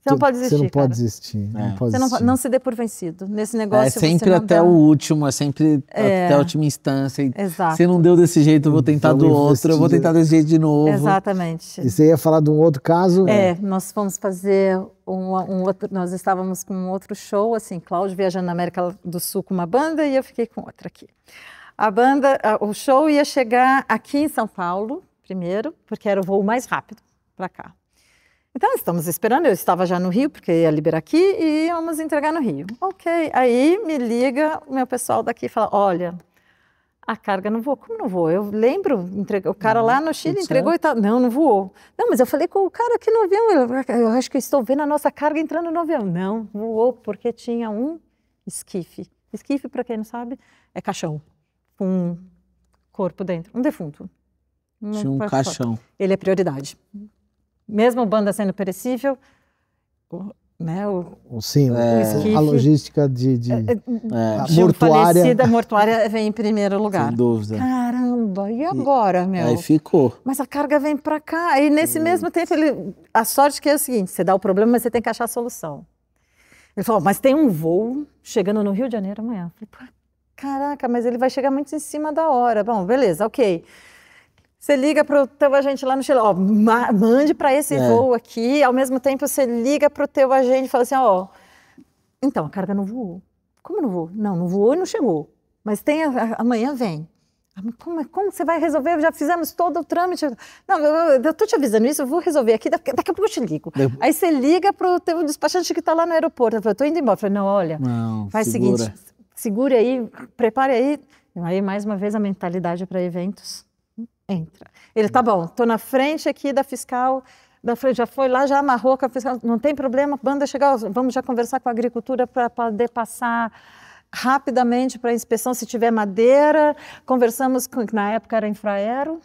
Você não pode desistir, Você não pode desistir. Você não se dê por vencido. Nesse negócio é sempre até o último, é sempre até a última instância. Exato. Se não deu desse jeito, eu vou tentar do outro, eu vou tentar desse jeito de novo. Exatamente. E você ia falar de um outro caso? Nós fomos fazer um outro, nós estávamos com um outro show, assim, Cláudio viajando na América do Sul com uma banda e eu fiquei com outra aqui. O show ia chegar aqui em São Paulo, primeiro, porque era o voo mais rápido para cá. Então, estamos esperando, eu estava já no Rio, porque ia liberar aqui e íamos entregar no Rio. Ok, aí me liga o meu pessoal daqui e fala, olha, a carga não voou. Como não voou? Eu lembro, o cara lá no Chile entregou e tal. Não voou. Não, mas eu falei com o cara aqui no avião, eu acho que eu estou vendo a nossa carga entrando no avião. Não, voou porque tinha um esquife. Esquife, para quem não sabe, é caixão, com um corpo dentro, um defunto. Tinha um caixão. Ele é prioridade. Mesmo banda sendo perecível, né, sim, esquife, a logística de a mortuária vem em primeiro lugar. Sem dúvida. Caramba, e agora, meu? Aí ficou. Mas a carga vem para cá. E nesse mesmo tempo, a sorte que é o seguinte, você dá o problema, mas você tem que achar a solução. Ele falou, mas tem um voo chegando no Rio de Janeiro amanhã. Eu falei, caraca, mas ele vai chegar muito em cima da hora. Bom, beleza, ok. Você liga para o teu agente lá no Chile, mande para esse voo aqui, ao mesmo tempo você liga para o teu agente e fala assim, então, a carga não voou. Como não voou? Não voou e não chegou, mas amanhã vem. Como você vai resolver? Já fizemos todo o trâmite. Não, eu estou te avisando isso, eu vou resolver aqui, daqui a pouco eu te ligo. Aí você liga para o teu despachante que está lá no aeroporto, eu estou indo embora. Eu falei, não, olha, faz o seguinte, segure aí, prepare aí. Aí, mais uma vez, a mentalidade para eventos. Entra. Ele, tá bom, tô na frente aqui da fiscal, já foi lá, já amarrou com a fiscal, não tem problema, banda chegar, vamos já conversar com a agricultura para poder passar rapidamente para a inspeção se tiver madeira, conversamos com, na época era Infraero,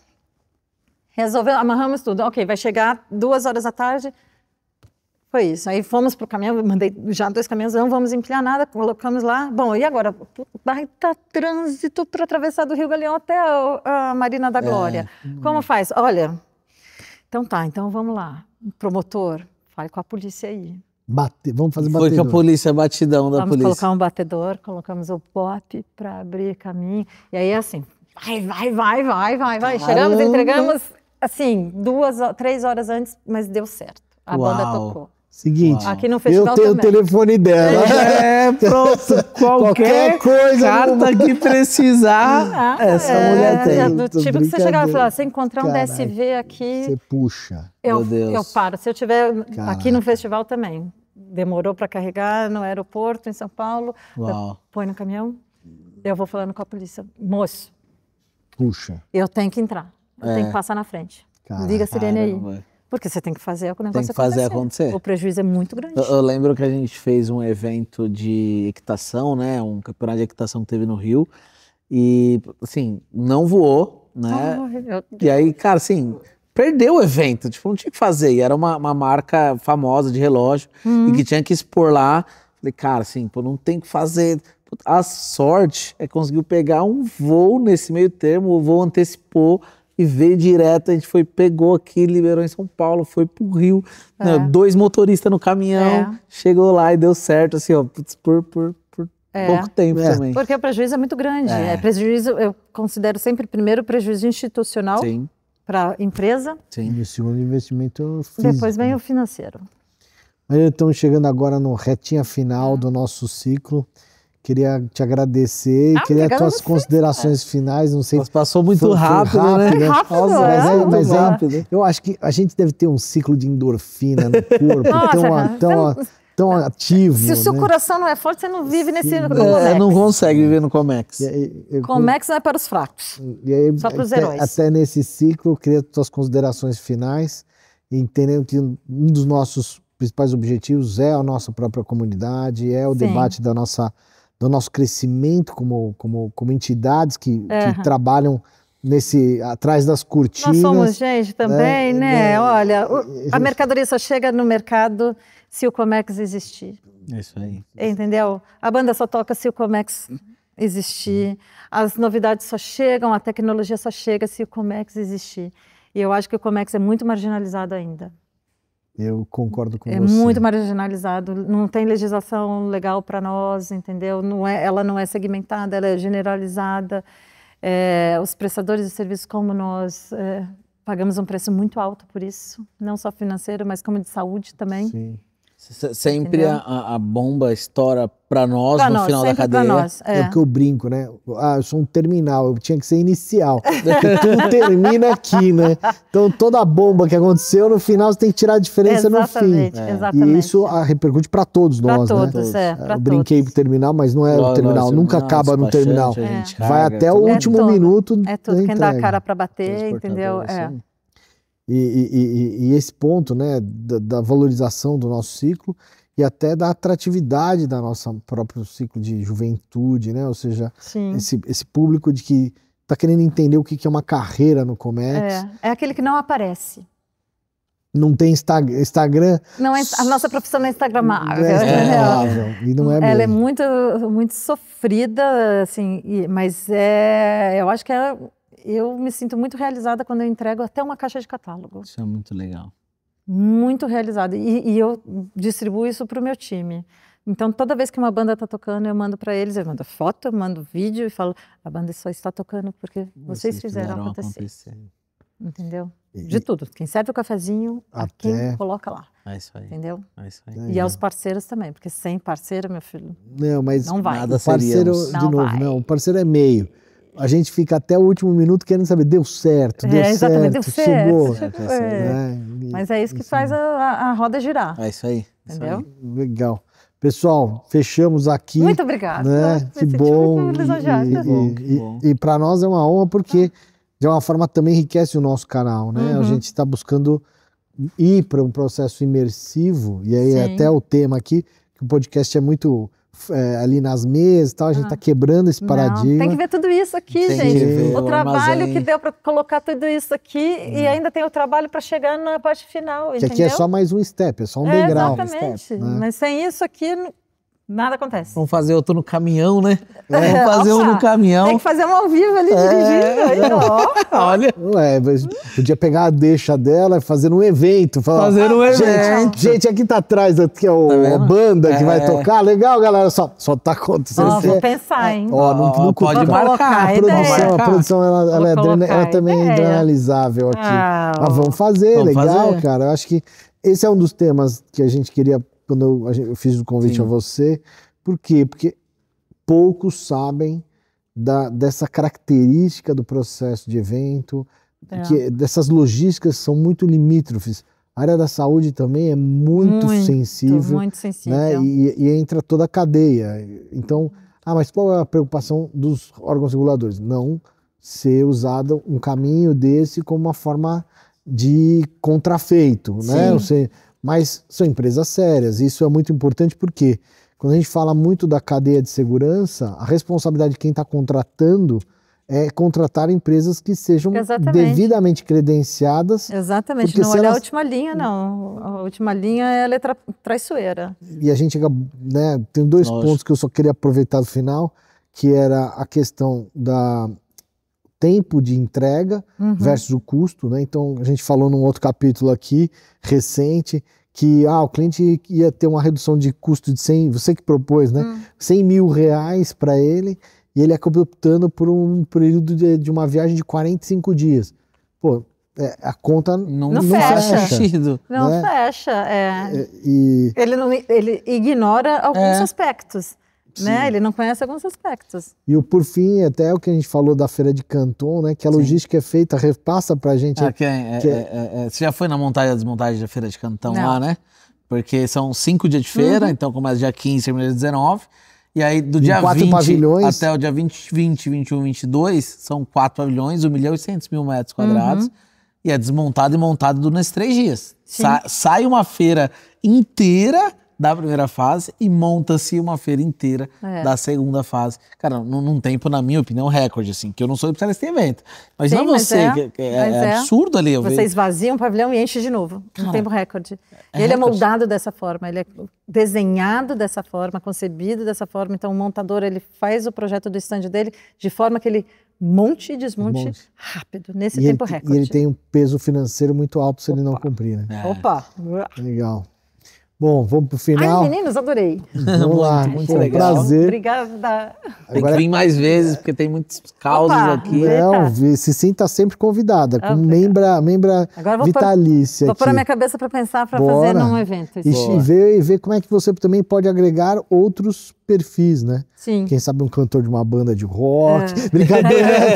resolveu, amarramos tudo, ok, vai chegar 2 horas da tarde, foi isso, aí fomos para o caminhão, mandei já 2 caminhões, não vamos empilhar nada, colocamos lá, bom, e agora? Baita trânsito para atravessar do Rio Galeão até a Marina da Glória. Como faz? Olha, então vamos lá, promotor, fale com a polícia aí. Vamos fazer Foi batedor. com a polícia, batidão da Vamos polícia. colocar um batedor, colocamos o pop para abrir caminho. E aí, assim, vai. Chegamos, entregamos, assim, 3 horas antes, mas deu certo. A banda tocou. Seguinte, Aqui no festival eu tenho também. o telefone dela. Pronto. Qualquer coisa. Carta que precisar, essa mulher tem. Do tipo que você chegava e falava, se encontrar um DSV aqui, Você puxa. Meu Deus. eu paro. Se eu tiver Caraca. aqui no festival também. Demorou para carregar no aeroporto, em São Paulo. Uau. Põe no caminhão. Eu vou falando com a polícia. Moço, Puxa. eu tenho que entrar. Eu tenho que passar na frente. Caraca. Liga a sirene aí. Caramba. Porque você tem que fazer o negócio Tem que fazer acontecer. O prejuízo é muito grande. Eu lembro que a gente fez um evento de equitação, né? Um campeonato de equitação que teve no Rio. E, assim, não voou, né? E aí, cara, assim, perdeu o evento. Tipo, não tinha o que fazer. E era uma marca famosa de relógio e que tinha que expor lá. Falei, cara, assim, pô, não tem o que fazer. A sorte é que conseguiu pegar um voo nesse meio termo. O voo antecipou. E veio direto, a gente pegou aqui, liberou em São Paulo, foi pro Rio, né, 2 motoristas no caminhão, chegou lá e deu certo, assim, ó, por pouco tempo também. Porque o prejuízo é muito grande. Prejuízo, eu considero sempre, primeiro, prejuízo institucional para a empresa, E o segundo investimento físico. depois vem o financeiro. Mas estamos chegando agora no retinha final do nosso ciclo. Queria te agradecer e queria as tuas considerações finais. Não sei. Mas passou muito foi rápido, né? Rápido, Nossa, Mas rápido. eu acho que a gente deve ter um ciclo de endorfina no corpo tão ativo. Se o seu né? coração não é forte, você não vive nesse Comex. Não consegue viver no Comex. Comex não é para os fracos, E aí, só para os heróis. Até nesse ciclo, eu queria tuas considerações finais, entendendo que um dos nossos principais objetivos é a nossa própria comunidade, é o debate do nosso crescimento como entidades que trabalham atrás das cortinas. Nós somos gente também, né? Olha, a mercadoria só chega no mercado se o Comex existir. É isso aí. Entendeu? A banda só toca se o Comex existir. As novidades só chegam, a tecnologia só chega se o Comex existir. E eu acho que o Comex é muito marginalizado ainda. Eu concordo com você. É muito marginalizado, não tem legislação legal para nós, entendeu? Ela não é segmentada, ela é generalizada. Os prestadores de serviços como nós pagamos um preço muito alto por isso, não só financeiro, mas como de saúde também. Sim. Sempre a bomba estoura para nós no final da cadeia. Nós, É o que eu brinco, né? Eu sou um terminal, eu tinha que ser inicial. Porque tudo termina aqui, né? Então toda a bomba que aconteceu, no final você tem que tirar a diferença no fim. Exatamente. E isso repercute para todos nós, pra né? Todos, eu brinquei pro terminal, mas não é o terminal, nunca acaba no terminal. Vai até o último minuto. É tudo, quem dá a cara para bater, entendeu? E esse ponto, né, da valorização do nosso ciclo e até da atratividade da nossa próprio ciclo de juventude, né? Ou seja, esse público de que está querendo entender o que é uma carreira no Comex. É aquele que não aparece. Não tem Instagram. Não a nossa profissão não é instagramável. E não é mesmo. Ela é muito, muito sofrida, assim, mas eu acho que eu me sinto muito realizada quando eu entrego até uma caixa de catálogo. Isso é muito legal. Muito realizada. E eu distribuo isso para o meu time. Então, toda vez que uma banda está tocando, eu mando para eles, eu mando foto, eu mando vídeo e falo, a banda só está tocando porque vocês fizeram acontecer. Entendeu? De tudo. Quem serve o cafezinho, quem coloca lá. É isso aí. Entendeu? É isso aí. E aos parceiros também, porque sem parceiro, meu filho, não vai. Nada o parceiro, seríamos. de novo, não, o parceiro é meio. A gente fica até o último minuto querendo saber, deu certo, chegou. Mas é isso que faz a roda girar. É isso aí. Entendeu? Isso aí. Legal. Pessoal, fechamos aqui. Muito obrigada. Né? Que bom. E para nós é uma honra porque de uma forma também enriquece o nosso canal, né? A gente está buscando ir para um processo imersivo, e aí até o tema aqui, que o podcast é muito ali nas mesas e tal, a gente está quebrando esse paradigma. Tem que ver tudo isso aqui, gente. O trabalho que deu para colocar tudo isso aqui e ainda tem o trabalho para chegar na parte final, que entendeu? aqui é só mais um step, é só um degrau. Exatamente. Né? Mas sem isso aqui Nada acontece. Vamos fazer outro no caminhão, né? Vamos fazer um no caminhão. Tem que fazer um ao vivo ali dirigindo. Aí, Olha. Ué, podia pegar a deixa dela e fazer um evento. Fazer um evento. Gente, aqui tá atrás, aqui é a banda que vai tocar. Legal, galera, só tá acontecendo. Vou pensar, hein? Não pode marcar. A produção ela também é internalizável aqui. Mas vamos fazer, legal, cara. Eu acho que esse é um dos temas que a gente queria, quando eu fiz o convite a você. Por quê? Porque poucos sabem dessa característica do processo de evento, dessas logísticas são muito limítrofes. A área da saúde também é muito sensível. Muito sensível. Né? E entra toda a cadeia. Então, mas qual é a preocupação dos órgãos reguladores? Não ser usado um caminho desse como uma forma de contrafeito, né? Mas são empresas sérias. Isso é muito importante porque quando a gente fala muito da cadeia de segurança, a responsabilidade de quem está contratando é contratar empresas que sejam devidamente credenciadas. Exatamente, não olhar a última linha, não. A última linha é a letra traiçoeira. E a gente, né, tem dois pontos que eu só queria aproveitar do final, que era a questão da tempo de entrega versus o custo, né? Então, a gente falou num outro capítulo aqui, recente, que o cliente ia ter uma redução de custo de 100, você que propôs, né? 100 mil reais para ele, e ele acabou optando por um período de uma viagem de 45 dias. Pô, a conta não fecha. Não fecha. Ele ignora alguns aspectos. Né? Ele não conhece alguns aspectos. E por fim, até o que a gente falou da Feira de Canton, né? Que a logística é feita, repassa pra gente. Você já foi na montagem e desmontagem da Feira de Canton lá, né? Porque são 5 dias de feira, então começa dia 15, termina dia 19. E aí do dia 20 pavilhões. Até o dia 20, 21, 22, ssão 4 pavilhões, 1.800.000 metros quadrados. E é desmontado e montado nesses 3 dias. Sai uma feira inteira da primeira fase e monta-se uma feira inteira da segunda fase. Cara, num tempo, na minha opinião, recorde, assim, que eu não sou especialista em evento. Mas não você, é absurdo ali. Você esvazia um pavilhão e enche de novo, num tempo recorde. Ele é moldado dessa forma, ele é desenhado dessa forma, concebido dessa forma. Então o montador, ele faz o projeto do stand dele de forma que ele monte e desmonte rápido, nesse tempo recorde. E ele tem um peso financeiro muito alto se ele não cumprir, né? Legal. Bom, vamos pro final. Ai, meninos, adorei. Vamos lá, muito legal. Prazer. Obrigada. Tem que vir mais vezes, porque tem muitos causos aqui. Não, se sinta sempre convidada, como membra vitalícia. Vou pôr a minha cabeça para pensar, para fazer num evento. E ver como é que você também pode agregar outros perfis, né? Sim. Quem sabe um cantor de uma banda de rock. Brincadeira.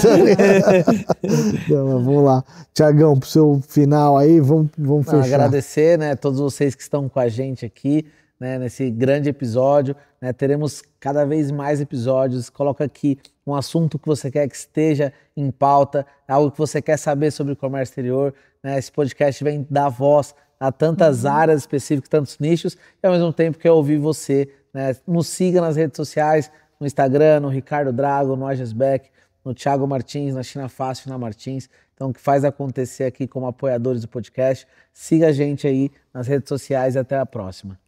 Não, vamos lá. Tiagão, pro seu final aí, vamos fechar. Agradecer, né, todos vocês que estão com a gente aqui, né, nesse grande episódio. Né, teremos cada vez mais episódios. Coloca aqui um assunto que você quer que esteja em pauta, algo que você quer saber sobre o comércio exterior. Né, esse podcast vem dar voz a tantas áreas específicas, tantos nichos, e ao mesmo tempo quer ouvir você. Né, nos siga nas redes sociais, no Instagram, no Ricardo Drago, no Agesbeck, no Thiago Martins, na China Fácil, na Martins. Então, que faz acontecer aqui como apoiadores do podcast. Siga a gente aí nas redes sociais e até a próxima.